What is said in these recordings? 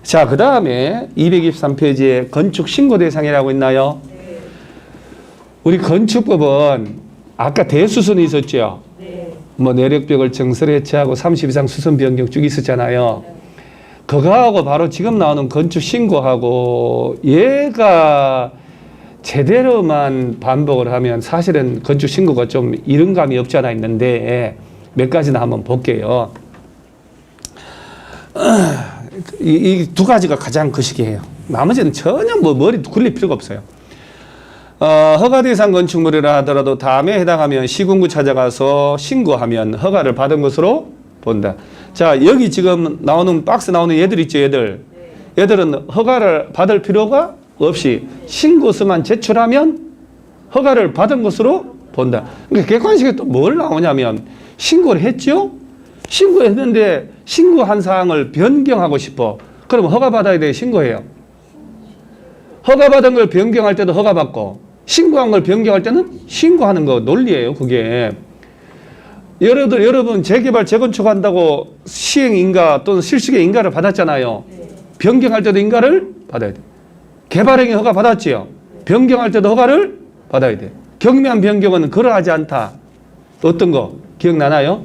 자, 그 다음에 223페이지에 건축 신고 대상이라고 있나요? 네. 우리 건축법은 아까 대수선이 있었죠? 네. 뭐 내력벽을 정설 해체하고 30 이상 수선 변경 쭉 있었잖아요. 그거하고 바로 지금 나오는 건축 신고하고 얘가 제대로만 반복을 하면 사실은 건축 신고가 좀 이른감이 없지 않아 있는데 몇 가지나 한번 볼게요. 이 두 가지가 가장 거시기해요. 나머지는 전혀 뭐 머리 굴릴 필요가 없어요. 허가 대상 건축물이라 하더라도 다음에 해당하면 시군구 찾아가서 신고하면 허가를 받은 것으로 본다. 자, 여기 지금 나오는 박스 나오는 얘들 있죠, 얘들. 얘들은 허가를 받을 필요가 없이 신고서만 제출하면 허가를 받은 것으로 본다. 그러니까 객관식에 또 뭘 나오냐면 신고를 했죠? 신고했는데 신고한 사항을 변경하고 싶어. 그럼 허가 받아야 돼, 신고해요. 허가 받은 걸 변경할 때도 허가 받고 신고한 걸 변경할 때는 신고하는 거 논리예요, 그게. 여러분 재개발 재건축한다고 시행인가 또는 실수의 인가를 받았잖아요. 변경할 때도 인가를 받아야 돼. 개발행위 허가 받았지요. 변경할 때도 허가를 받아야 돼. 경미한 변경은 그러하지 않다. 어떤 거 기억나나요?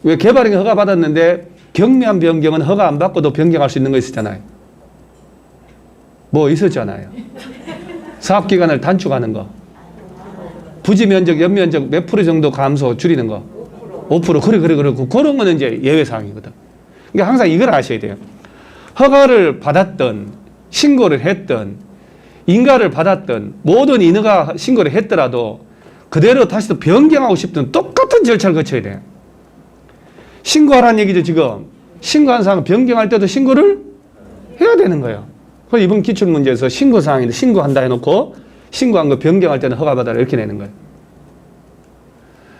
왜 개발행위 허가 받았는데 경미한 변경은 허가 안 받고도 변경할 수 있는 거 있었잖아요. 뭐 있었잖아요. 사업기간을 단축하는 거. 부지 면적, 연면적 몇 프로 정도 감소 줄이는 거. 5%. 그래. 그런 거는 이제 예외사항이거든. 그러니까 항상 이걸 아셔야 돼요. 허가를 받았던, 신고를 했던, 인가를 받았던 모든 인허가 신고를 했더라도 그대로 다시 또 변경하고 싶든 똑같은 절차를 거쳐야 돼요. 신고하라는 얘기죠, 지금. 신고한 사항 변경할 때도 신고를 해야 되는 거예요. 그래서 이번 기출문제에서 신고사항인데 신고한다 해놓고 신고한 거 변경할 때는 허가받아라 이렇게 내는 거예요.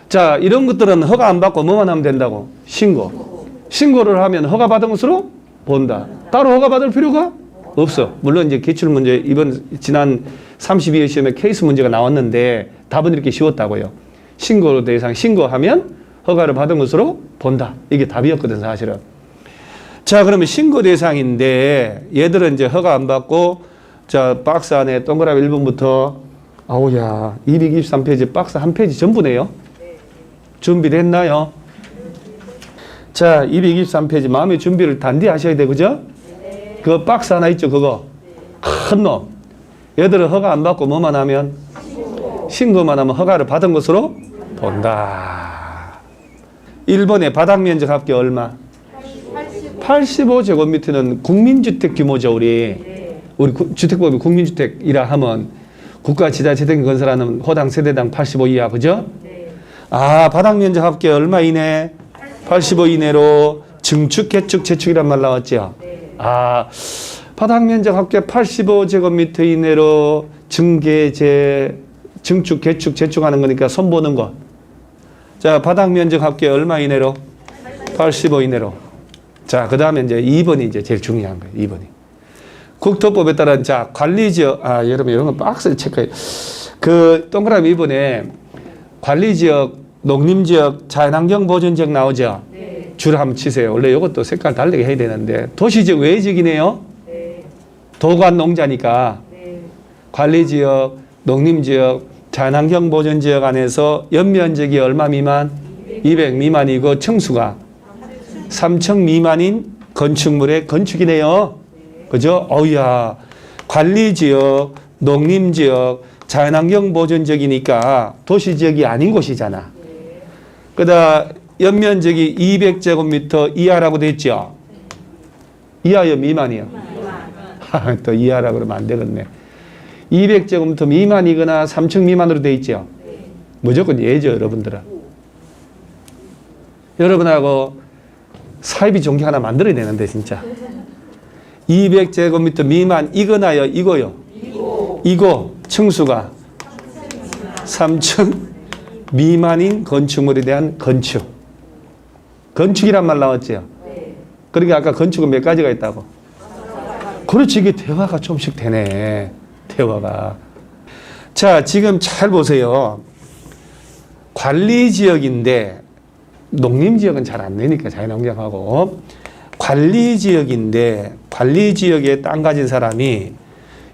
자, 이런 것들은 허가 안 받고 뭐만 하면 된다고? 신고. 신고를 하면 허가받은 것으로 본다. 따로 허가받을 필요가 없어. 물론 이제 기출문제 이번 지난 32회 시험에 케이스 문제가 나왔는데 답은 이렇게 쉬웠다고요. 신고 대상 신고하면 허가를 받은 것으로 본다. 이게 답이었거든, 사실은. 자, 그러면 신고 대상인데 얘들은 이제 허가 안 받고 자, 박스 안에 동그라미 1번부터 아우야 223페이지 박스 한 페이지 전부네요. 준비됐나요? 자, 223페이지 마음의 준비를 단디 하셔야 돼, 그죠? 그 박스 하나 있죠, 그거. 큰 놈. 얘들은 허가 안 받고 뭐만 하면? 신고만 하면 허가를 받은 것으로 본다. 1번에 바닥 면적 합계 얼마? 85제곱미터는 국민주택 규모죠, 우리 주택법이 국민주택이라 하면 국가 지자체등 건설하는 호당 세대당 85 이하, 그죠? 아, 바닥 면적 합계 얼마 이내? 85 이내로 증축, 개축, 재축이란 말 나왔죠? 아, 바닥 면적 합계 85제곱미터 이내로 증개, 증축, 개축, 재축하는 거니까 손 보는 거. 자, 바닥 면적 합계 얼마 이내로? 85 이내로. 자, 그 다음에 이제 2번이 이제 제일 중요한 거예요. 2번이. 국토법에 따른 자, 관리지역, 여러분 이런 거 박스에 체크해. 그 동그라미 2번에 관리지역, 농림지역, 자연환경보존지역 나오죠? 네. 줄 한번 치세요. 원래 이것도 색깔 다르게 해야 되는데 도시지역 외지역이네요. 네. 도관 농자니까. 네. 관리지역, 농림지역, 자연환경보존지역 안에서 연면적이 얼마 미만? 200 미만이고 층수가 3층 미만인 건축물의 건축이네요. 그죠? 어우야, 관리지역, 농림지역, 자연환경보존지역이니까 도시지역이 아닌 곳이잖아. 그다음 연면적이 200제곱미터 이하라고 돼 있죠? 이하요, 미만이요? 또 이하라고 그러면 안 되겠네. 200제곱미터 미만이거나 3층 미만으로 돼 있죠? 무조건 예죠, 여러분들은. 여러분하고 사이비 종교 하나 만들어야 되는데, 진짜. 200제곱미터 미만이거나요, 이거요? 이거, 층수가 3층 미만인 건축물에 대한 건축. 건축이란 말 나왔죠? 그러니까 아까 건축은 몇 가지가 있다고? 그렇지, 이게 대화가 좀씩 되네. 대화가. 자, 지금 잘 보세요. 관리지역인데 농림지역은 잘 안 되니까 자연환경하고 관리지역인데 관리지역에 땅 가진 사람이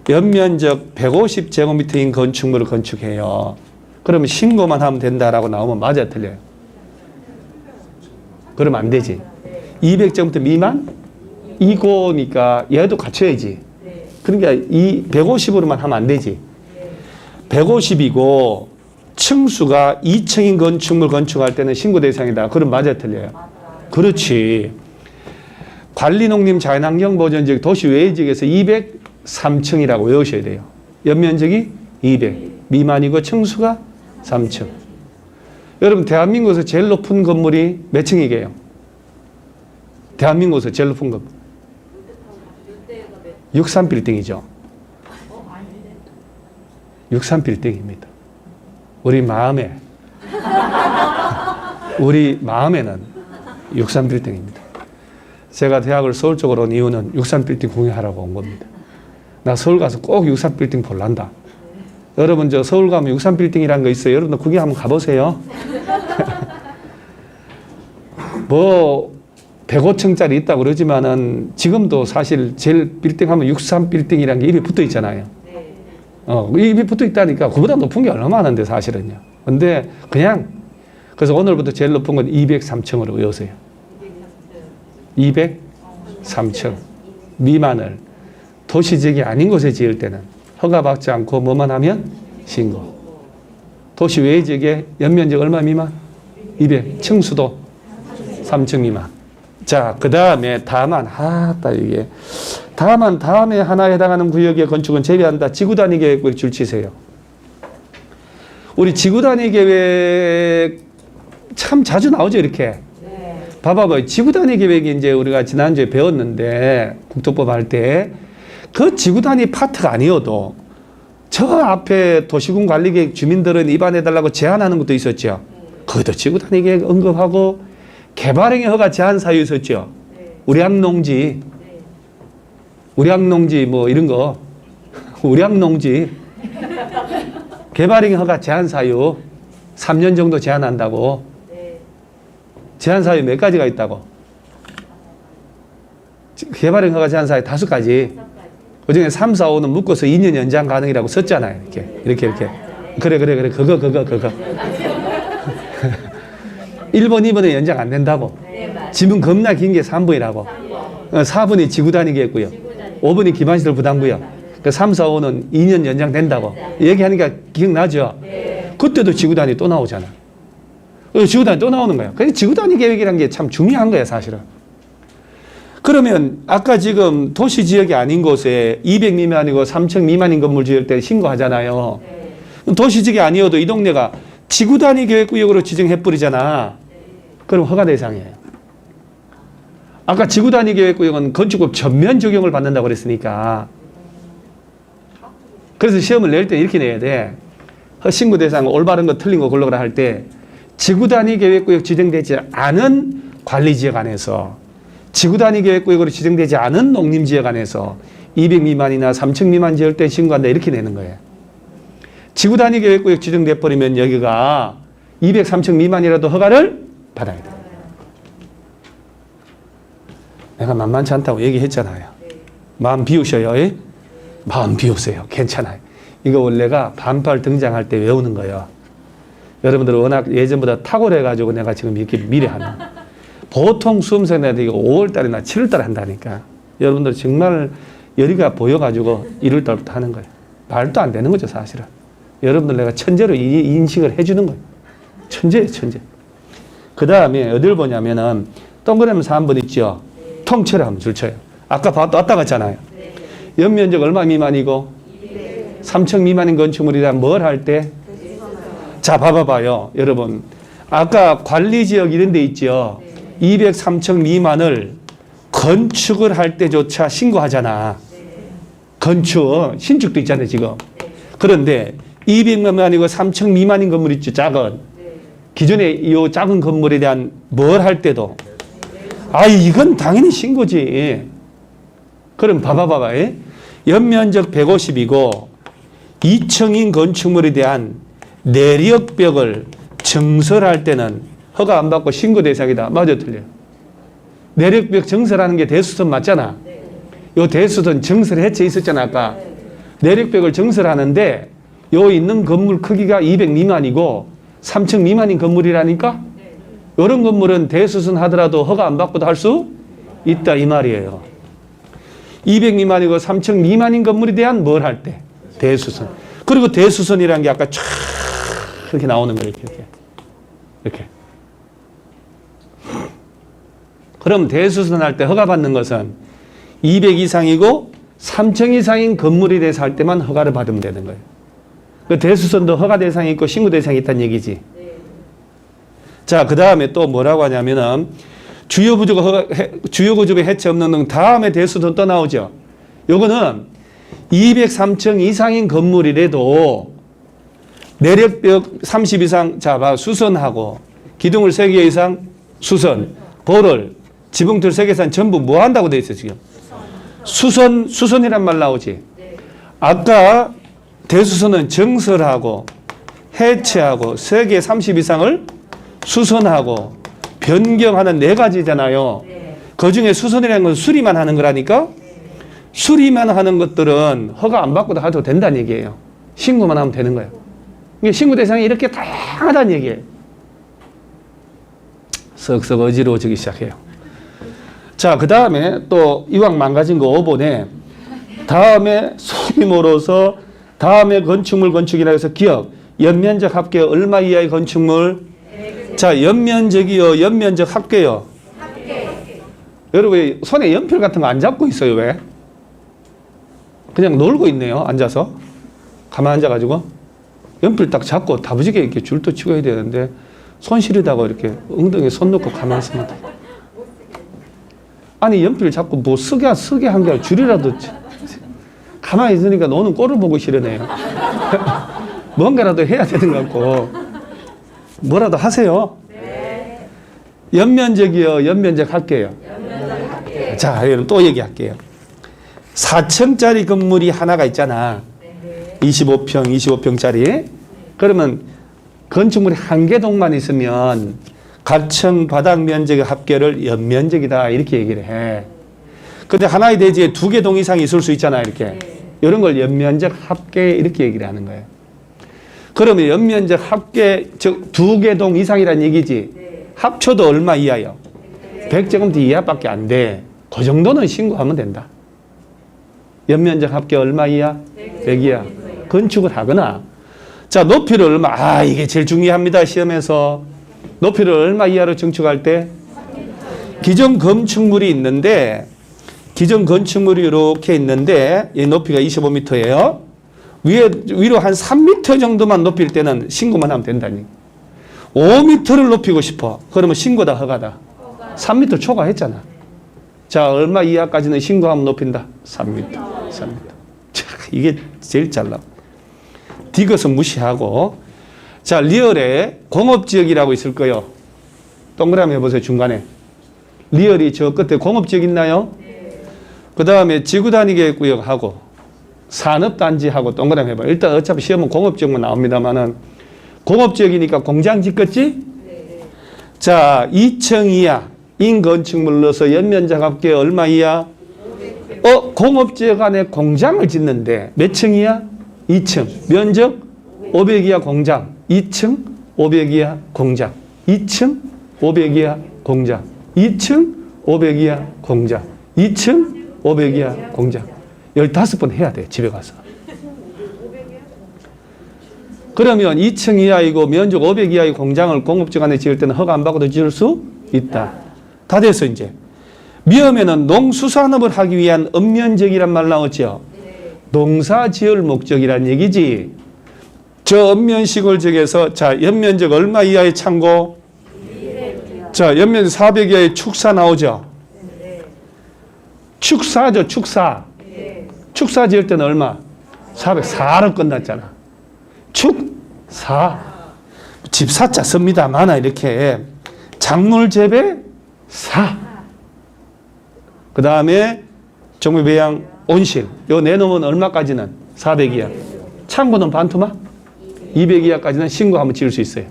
연면적 150제곱미터인 건축물을 건축해요. 그러면 신고만 하면 된다라고 나오면 맞아 틀려요? 그러면 안 되지. 200제곱미터 미만? 이거니까 얘도 갖춰야지. 그러니까 이 150으로만 하면 안 되지. 150이고 층수가 2층인 건축물 건축할 때는 신고 대상이다. 그럼 맞아 틀려요? 그렇지. 관리농림 자연환경 보전지역 도시 외지역에서 203층이라고 외우셔야 돼요. 연면적이 200 미만이고 층수가 3층. 여러분 대한민국에서 제일 높은 건물이 몇 층이게요? 대한민국에서 제일 높은 건물 63빌딩이죠. 63빌딩입니다. 우리 마음에는 63빌딩입니다. 제가 대학을 서울 쪽으로 온 이유는 63빌딩 구경하라고 온 겁니다. 나 서울 가서 꼭 63빌딩 볼란다. 여러분 저 서울 가면 63빌딩이라는 거 있어요. 여러분들 구경 한번 가보세요. 뭐 105층짜리 있다고 그러지만은 지금도 사실 제일 빌딩 하면 63빌딩이라는 게 입에 붙어 있잖아요. 입에 붙어 있다니까 그보다 높은 게 얼마 많은데 사실은요. 근데 그냥 그래서 오늘부터 제일 높은 건 203층으로 외우세요. 203층 미만을 도시지역이 아닌 곳에 지을 때는 허가받지 않고 뭐만 하면 신고. 도시 외 지역의 연면적 얼마 미만? 200. 층수도 3층 미만. 자, 그 다음에 다만, 이게. 다만, 다음에 하나에 해당하는 구역의 건축은 제외한다. 지구단위 계획 줄치세요. 우리 지구단위 계획 참 자주 나오죠, 이렇게. 봐봐봐요. 지구단위 계획이 이제 우리가 지난주에 배웠는데, 국토법 할 때, 그 지구단위 파트가 아니어도 저 앞에 도시군 관리계획 주민들은 입안해달라고 제안하는 것도 있었죠. 그것도 지구단위 계획 언급하고, 개발행위 허가 제한 사유 있었죠. 우량농지 뭐 이런 거. 우량농지. 개발행위 허가 제한 사유 3년 정도 제한한다고. 제한 사유 몇 가지가 있다고? 개발행위 허가 제한 사유 5가지. 그중에 3, 4, 5는 묶어서 2년 연장 가능이라고 썼잖아요. 이렇게. 그래. 그거. 1번, 2번은 연장 안 된다고. 지문 겁나 긴 게 3번이라고. 4번이 지구단위겠고요. 5번이 기반시설 부담구역. 3, 4, 5는 2년 연장 된다고. 얘기하니까 기억나죠? 그때도 지구단위 또 나오잖아. 지구단위 또 나오는 거야. 그래서 지구단위 계획이라는 게 참 중요한 거야, 사실은. 그러면 아까 지금 도시지역이 아닌 곳에 200 미만이고 3층 미만인 건물 지을 때 신고하잖아요. 도시지역이 아니어도 이 동네가 지구단위 계획구역으로 지정해버리잖아. 그럼 허가 대상이에요. 아까 지구단위 계획구역은 건축법 전면 적용을 받는다고 그랬으니까. 그래서 시험을 낼 때 이렇게 내야 돼. 신고 대상 올바른 거 틀린 거 골라라 할 때 지구단위 계획구역 지정되지 않은 관리지역 안에서 지구단위 계획구역으로 지정되지 않은 농림지역 안에서 200 미만이나 3층 미만 지을 때 신고한다 이렇게 내는 거예요. 지구단위 계획구역 지정돼 버리면 여기가 203층 미만이라도 허가를 받아야 돼요. 내가 만만치 않다고 얘기했잖아요. 마음 비우셔요. 마음 비우세요. 괜찮아요. 이거 원래가 반팔 등장할 때 외우는 거예요. 여러분들은 워낙 예전보다 탁월해가지고 내가 지금 이렇게 미리 하는. 보통 수험생들한테 이거 5월달이나 7월달에 한다니까. 여러분들 정말 열의가 보여가지고 1월달부터 하는 거예요. 말도 안 되는 거죠, 사실은. 여러분들 내가 천재로 인식을 해주는 거예요. 천재예요, 천재. 그 다음에 어딜 보냐면은 동그라미 3번 있죠. 통째로 한번 줄쳐요. 아까 왔다 갔잖아요. 연면적 얼마 미만이고 3층 미만인 건축물이란 뭘 할 때? 자, 봐봐요. 여러분. 아까 관리지역 이런 데 있죠. 203층 미만을 건축을 할 때조차 신고하잖아. 건축, 신축도 있잖아요, 지금. 그런데 200만이고 3층 미만인 건물 있죠, 작은. 기존에 이 작은 건물에 대한 뭘 할 때도. 이건 당연히 신고지. 그럼 봐봐. 연면적 150이고 2층인 건축물에 대한 내력벽을 증설할 때는 허가 안 받고 신고 대상이다. 맞아, 틀려요? 내력벽 정설하는 게 대수선 맞잖아. 요 대수선 정설 해체 있었잖아, 아까. 내력벽을 정설하는데 요 있는 건물 크기가 200 미만이고 3층 미만인 건물이라니까? 이런 건물은 대수선 하더라도 허가 안 받고도 할 수 있다 이 말이에요. 200 미만이고 3층 미만인 건물에 대한 뭘 할 때? 대수선. 그리고 대수선이라는 게 아까 쫙 이렇게 나오는 거예요. 이렇게. 그럼 대수선 할 때 허가 받는 것은 200 이상이고 3층 이상인 건물에 대해서 할 때만 허가를 받으면 되는 거예요. 그 대수선도 허가 대상이 있고 신고 대상이 있다는 얘기지. 자, 그 다음에 또 뭐라고 하냐면은 주요 구조의 해체 없는 등 다음에 대수선 또 나오죠. 요거는 203층 이상인 건물이라도 내력벽 30 이상 수선하고 기둥을 3개 이상 수선, 보를, 지붕틀 3개 이상 전부 뭐 한다고 돼 있어 지금? 수선이란 말 나오지. 아까 대수선은 정설하고 해체하고 3개 30 이상을 수선하고 변경하는 4가지잖아요. 그 중에 수선이라는 건 수리만 하는 거라니까? 수리만 하는 것들은 허가 안 받고도 해도 된다는 얘기예요. 신고만 하면 되는 거예요. 이게 신고 대상이 이렇게 다양하다는 얘기예요. 썩썩 어지러워지기 시작해요. 자, 그 다음에 또 이왕 망가진 거 5번에 다음에 소규모로서 다음에 건축물 건축이라 해서 기억 연면적 합계 얼마 이하의 건축물? 자, 연면적이요, 연면적 합계요. 여러분 손에 연필 같은 거 안 잡고 있어요. 왜? 그냥 놀고 있네요. 앉아서 가만 앉아가지고 연필 딱 잡고 다부지게 이렇게 줄도 치고 해야 되는데 손 시리다가 이렇게 엉덩이에 손 넣고 가만히 있습니다. 아니 연필 잡고 뭐 쓰게 한 게 줄이라도 가만히 있으니까 노는 꼴을 보고 싫으네요. 뭔가라도 해야 되는 것 같고 뭐라도 하세요. 네. 연면적이요, 연면적 할게요. 자, 여러분 또 얘기할게요. 4층짜리 건물이 하나가 있잖아. 25평짜리. 그러면 건축물이 한 개 동만 있으면 각층 바닥 면적의 합계를 연면적이다 이렇게 얘기를 해. 근데 하나의 대지에 2개 동 이상이 있을 수 있잖아 이렇게. 이런 걸 연면적 합계 이렇게 얘기를 하는 거예요. 그러면 연면적 합계 즉 2개 동 이상이란 얘기지. 합쳐도 얼마 이하요? 100제곱미터 이하밖에 안 돼. 그 정도는 신고하면 된다. 연면적 합계 얼마 이하? 100 이하. 건축을 하거나. 자, 높이를 얼마? 이게 제일 중요합니다. 시험에서. 높이를 얼마 이하로 증축할 때? 기존 건축물이 있는데 기존 건축물이 이렇게 있는데 이 높이가 25m예요. 위로 한 3m 정도만 높일 때는 신고만 하면 된다니. 5m를 높이고 싶어. 그러면 신고다 허가다. 3m 초과했잖아. 자, 얼마 이하까지는 신고하면 높인다. 3m. 자, 이게 제일 잘 나와. 디귿은 무시하고. 자, 리얼에 공업지역이라고 있을 거예요. 동그라미 해보세요. 중간에. 리얼이 저 끝에 공업지역 있나요? 그 다음에 지구단위 구역하고 산업단지하고 동그라미 해봐요. 일단 어차피 시험은 공업지역만 나옵니다만은 공업지역이니까 공장 짓겠지? 자, 2층 이하 인건축물 넣어서 연면적 합계 얼마 이하? 공업지역 안에 공장을 짓는데 몇 층 이하? 2층. 면적 500 이하 공장. 2층 500 이하 공장. 2층 500 이하 공장. 2층 500 이하 공장. 2층 500 이하 공장. 15번 해야 돼. 집에 가서. 그러면 2층 이하이고 면적 500 이하의 공장을 공업지역 안에 지을 때는 허가 안 받고도 지을 수 있다. 다 됐어 이제. 미음에는 농수산업을 하기 위한 읍면적이란 말 나오죠. 농사 지을 목적이란 얘기지. 저 읍면시골지역에서 자 연면적 얼마 이하의 창고? 자 연면적 400 이하의 축사 나오죠. 축사죠 축사. 축사 지을 때는 얼마? 404로 끝났잖아. 축사. 집사자 씁니다만 이렇게 작물 재배 사. 그 다음에 정밀배양 온실. 요 내놓으면 얼마까지는? 400 이하. 창고는 반토막? 200 이하까지는 신고하면 지을 수 있어요.